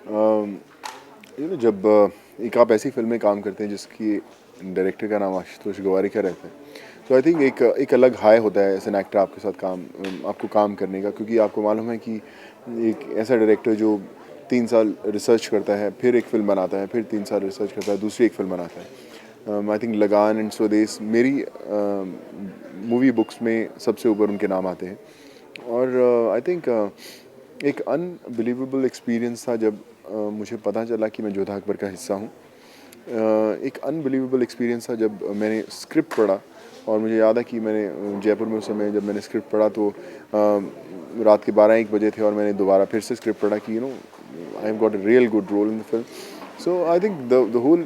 जब एक आप ऐसी फ़िल्म में काम करते हैं जिसकी डायरेक्टर का नाम आशुतोष गोवारिकर रहता है, तो आई थिंक एक अलग हाई होता है एज़ एन एक्टर आपके साथ आपको काम करने का, क्योंकि आपको मालूम है कि एक ऐसा डायरेक्टर जो 3 साल रिसर्च करता है, फिर एक फ़िल्म बनाता है, फिर 3 साल रिसर्च करता है, दूसरी एक फ़िल्म बनाता है। आई थिंक लगान एंड स्वदेश मेरी मूवी बुक्स में सबसे ऊपर उनके नाम आते हैं। और आई थिंक एक अनबिलीवेबल एक्सपीरियंस था जब मुझे पता चला कि मैं जोधा अकबर का हिस्सा हूँ। एक अनबिलीवेबल एक्सपीरियंस था जब मैंने स्क्रिप्ट पढ़ा, और मुझे याद है कि मैंने जयपुर में उस समय जब मैंने स्क्रिप्ट पढ़ा तो रात के 12-1 बजे थे, और मैंने दोबारा फिर से स्क्रिप्ट पढ़ा कि I have got a real good role in the film. So I think the whole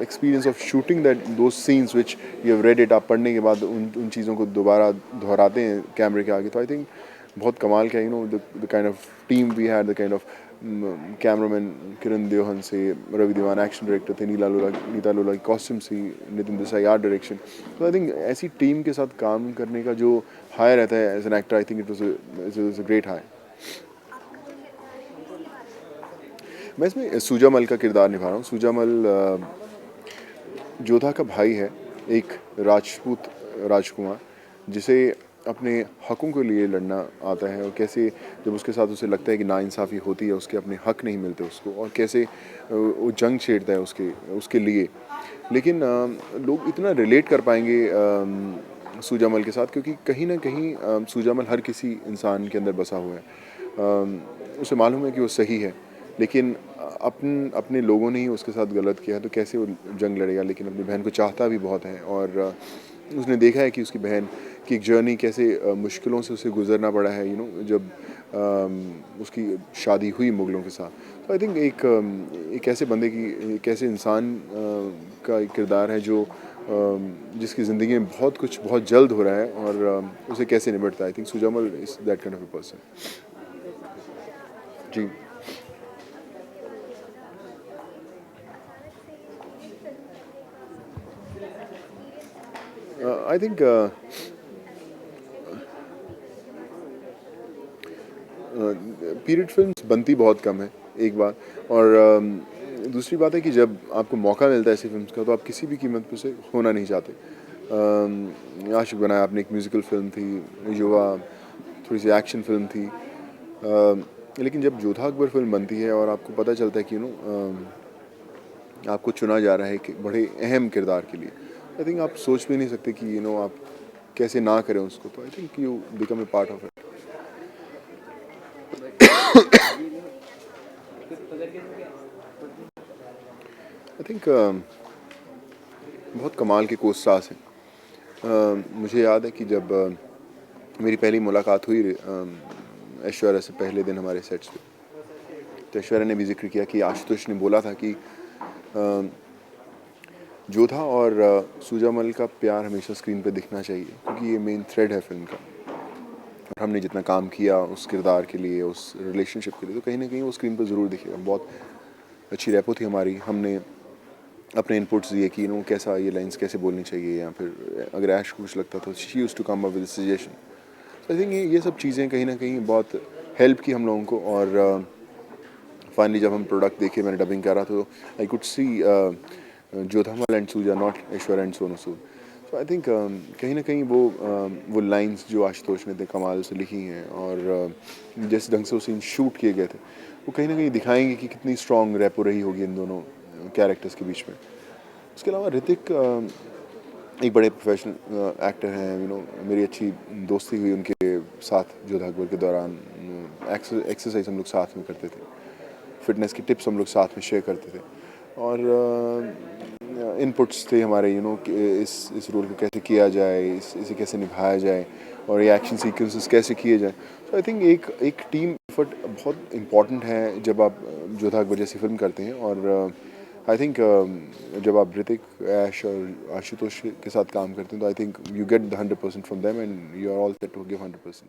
experience of shooting those scenes which you have read it, आप पढ़ने के बाद उन चीज़ों को दोबारा दोहराते हैं कैमरे के आगे, तो आई थिंक बहुत कमाल का the kind of team we had, the kind of cameraman Kiran Deohan से, रवि दीवान एक्शन डायरेक्टर थे, नीता लोला कॉस्ट्यूम सी, नितिन देसाई आर्ट डायरेक्शन. तो आई थिंक ऐसी टीम के साथ काम करने का जो हाई रहता है as an actor, I think it was a great high. मैं इसमें सूजामल का किरदार निभा रहा हूँ. सूजामल जोधा का भाई है, एक राजपूत राजकुमार जिसे अपने हकों के लिए लड़ना आता है, और कैसे जब उसके साथ उसे लगता है कि नाइंसाफ़ी होती है, उसके अपने हक नहीं मिलते उसको, और कैसे वो जंग छेड़ता है उसके लिए. लेकिन लोग इतना रिलेट कर पाएंगे सूजामल के साथ, क्योंकि कहीं ना कहीं सूजामल हर किसी इंसान के अंदर बसा हुआ है. उसे मालूम है कि वो सही है, लेकिन अपने लोगों ने ही उसके साथ गलत किया, तो कैसे वो जंग लड़ेगा. लेकिन अपनी बहन को चाहता भी बहुत है, और उसने देखा है कि उसकी बहन की एक जर्नी कैसे मुश्किलों से उसे गुजरना पड़ा है, जब उसकी शादी हुई मुगलों के साथ. तो आई थिंक एक ऐसे बंदे की, एक ऐसे इंसान का एक किरदार है जो जिसकी ज़िंदगी में बहुत कुछ बहुत जल्द हो रहा है, और उसे कैसे निपटता है. I think Sujamal is that kind of a person. जी. आई थिंक पीरियड फिल्म्स बनती बहुत कम है, एक बात. और दूसरी बात है कि जब आपको मौका मिलता है ऐसी फिल्म्स का, तो आप किसी भी कीमत पे उसे खोना नहीं चाहते. आशिक बनाया आपने, एक म्यूज़िकल फिल्म थी, युवा थोड़ी सी एक्शन फिल्म थी. लेकिन जब जोधा अकबर फिल्म बनती है और आपको पता चलता है कि आपको चुना जा रहा है कि बड़े अहम किरदार के लिए, आई थिंक आप सोच भी नहीं सकते कि आप कैसे ना करें उसको. तो I think you become a part of it. I think बहुत कमाल के को स्टार्स हैं. मुझे याद है कि जब मेरी पहली मुलाकात हुई ऐश्वर्या से पहले दिन हमारे सेट्स पे, तो ऐश्वर्या ने भी जिक्र किया कि आशुतोष ने बोला था कि जोधा और सूजामल का प्यार हमेशा स्क्रीन पे दिखना चाहिए, क्योंकि ये मेन थ्रेड है फिल्म का. और हमने जितना काम किया उस किरदार के लिए, उस रिलेशनशिप के लिए, तो कहीं ना कहीं वो स्क्रीन पर ज़रूर दिखेगा. बहुत अच्छी रेपो थी हमारी. हमने अपने इनपुट्स दिए कि कैसा ये लाइंस कैसे बोलनी चाहिए, या फिर अगर ऐश को कुछ लगता था, she used to come up with suggestion. I think ये सब चीज़ें कहीं ना कहीं बहुत हेल्प की हम लोगों को. और फाइनली जब हम प्रोडक्ट देखे, मैंने डबिंग करा, तो I could see Jodhamal and सूजा, not Aishwarya and Sonu Sood. So I think कहीं ना कहीं वो लाइंस जो आशुतोष ने इतने कमाल से लिखी हैं, और जिस ढंग से वो सीन शूट किए गए थे, वो कहीं ना कहीं दिखाएंगे कि कितनी स्ट्रॉन्ग रेपो रही होगी इन दोनों कैरेक्टर्स के बीच में. उसके अलावा ऋतिक एक बड़े प्रोफेशनल एक्टर हैं. मेरी अच्छी दोस्ती हुई उनके साथ जोधा अकबर के दौरान. एक्सरसाइज हम लोग साथ में करते थे, फिटनेस की टिप्स हम लोग साथ में शेयर करते थे, और इनपुट्स थे हमारे कि इस रोल को कैसे किया जाए, इसे कैसे निभाया जाए, और ये एक्शन सीक्वेंसेस कैसे किए जाए. तो आई थिंक एक टीम एफर्ट बहुत इम्पॉर्टेंट है जब आप जोधा अकबर जैसी फिल्म करते हैं. और आई थिंक जब आप ऋतिक, ऐश और आशुतोष के साथ काम करते हैं, तो I think you get the 100% from them, and you are all set to give 100%.